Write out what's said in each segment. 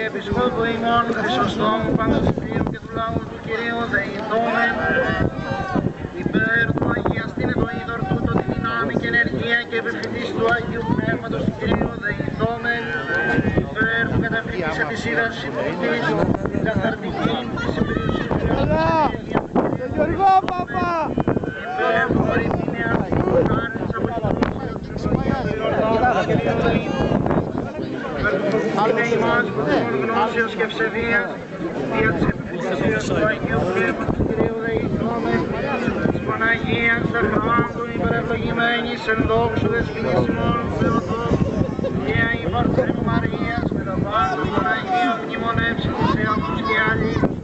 Επισκόπου ημών, Χρυσοστόμου, Παντοσφύρου και του λαού του Κυρίου δεηθόμεν. Υπέρ του αγιαστήνε το είδωρ τούτο τη δυνάμει και ενεργία και επιφυτής του Αγίου Πνεύματος του Κυρίου δεηθόμεν. Υπέρ του καταφρικής της είδας συντροφής, την καθαρτική της υπηρεσίας του Γιώργο Παπά! Υπέρ του κορυφήνια του χάρης από την Κυρίου δεηθόμεν. Είναι ημάς γνώσεως και ευσεβίας, δια της επιφυλασίας του Αγίου Πνεύματος του Κυρίου δεηθόμεν, της Παναγίας Σαχράντου υπερευλογημένης εν δόξου δεσποινής ημών Θεοτόκου, και η Παρθένου Μαρίας με τα πάντα των Αγίων μνημονεύσιμους εαυτούς και αλλήλους,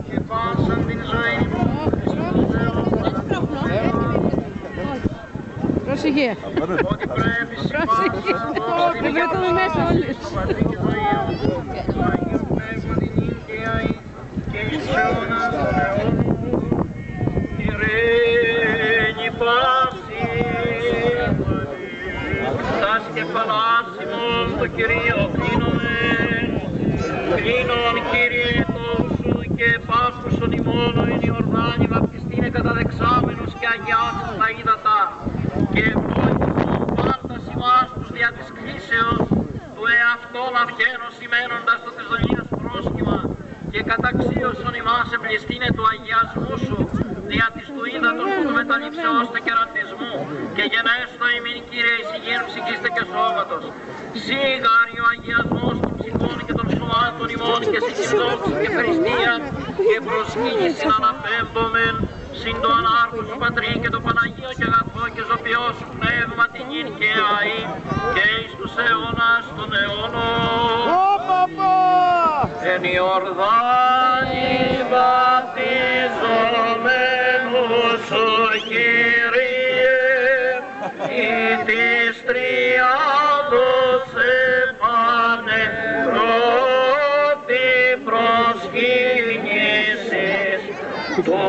και πάσαν την ζωή μου, Χριστός Θεός, Προσοχή. ότι πρέπει συμπάσχεσαι Μην βρεθούμε μέσα όλες. του Πατρί και του Υιού, του Αγίου Πνεύματι νύχια και εις αιώνας των αιώνων. Ειρήνη πάση, τας κεφαλάς ημών το Κυρίο κλείνομεν. Κλείνον Κύριε τόσου και πάσχουσον ημών εν Ιορδάνη βαπτιστήνε καταδεξάμενος και αγιάσουν τα ύδατα. Και ευλόγησον πάντας ημάς τους δια της κλήσεως του εαυτόν αυχένος σημαίνοντας το της δολίας πρόσχημα και καταξίωσον ημάς εμπληστήνε του αγιασμού σου δια της του ύδατος που του μεταλήψεως τε κερατισμού και γενέστο ημίν Κύριε εις υγιήν ψυχήστε και σώματος. Σίγαρη ο αγιασμός των ψυχών και των σωμάτων ημών και συγκυντόξη και χριστίαν και προσκύνησιν αναπέμπομεν συν το ανάρχου σου Πατρί και το Παναγίο και αγαθό και ζωπιό σου πνεύμα την γην και αή και εις τους αιώνας των αιώνων. Εν Ιορδάνη βαπτιζομένους ο Κύριε, ή της τριάδος επάνε πρώτη προσκύνησης του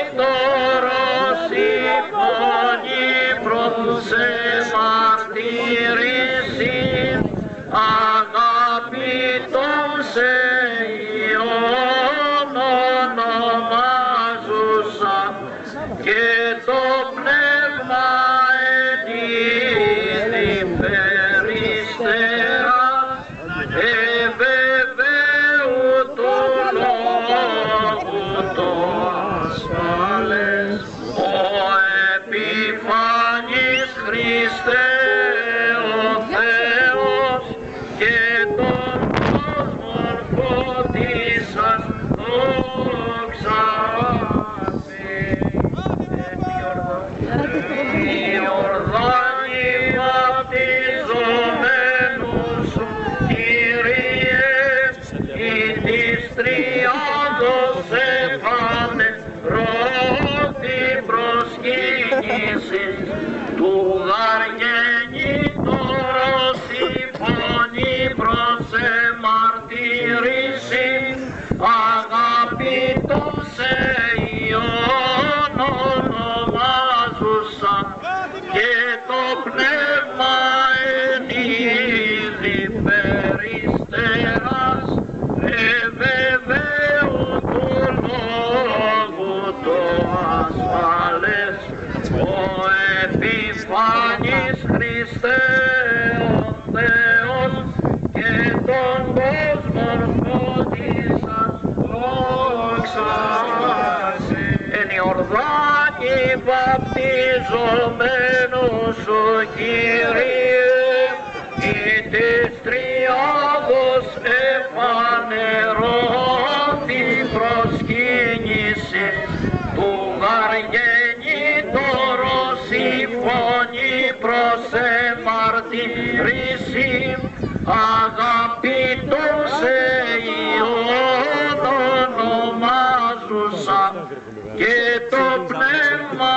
γαργενήτωρος υπόνη προψε μαρτυρήσιν αγαπητόν σε Υιόν ονομάζουσα και το πνεύμα ενήθη περιστέρα ευεβαίου του λόγου το ασφάλες ο επιφανής Χριστέ ο Θεός και τον κόσμον φωτίσας δόξα η Ιορδάνη βαπτιζομένους σου Κύριε, ή της τριάδος επάνε πρώτη προσκύνησης του γαργενήτωρος υπόνη προς εμαρτυρήσιν αγαπητόν σε Υιόν ονομάζουσα και το πνεύμα ενήθη περιστεράς ευεβαίου του λόγου το ασφάλες ο επιφανής Χριστέ ο Θεός και τον κόσμον φωτίσας δόξα σε. Εν Ιορδάνη βαπτιζομένους σου Κύριε, ή της τριάδος εφανερώθη προσκύνηση του γαργενήτωρος η φωνή προς εμαρτυρήσιν αγαπητόν σε Υιόν ονομάζουσα και το πνεύμα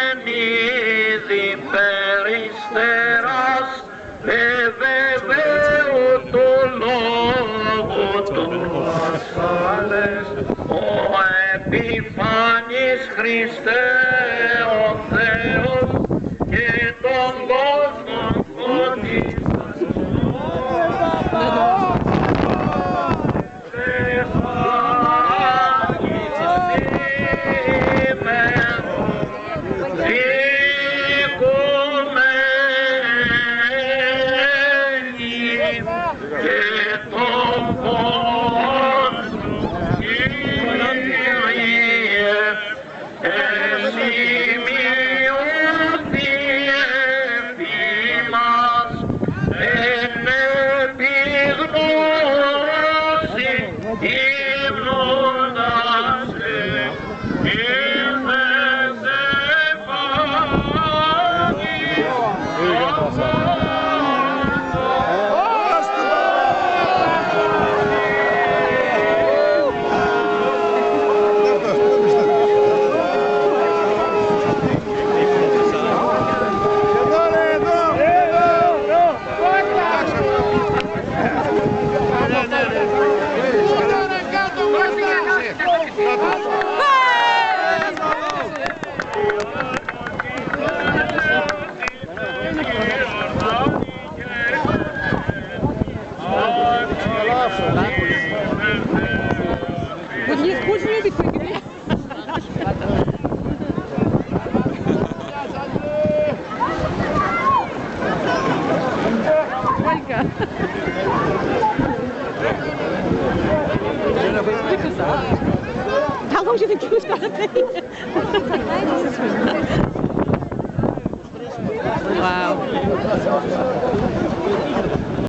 εν είδη περιστεράς βεβαίω το λόγο του ασφάλες ο επιφανής Χριστέ ο Θεός και τον κόσμο φωτίσας Вот есть куча любит прыгать. Сколько? How long do you think he was gonna be? Wow.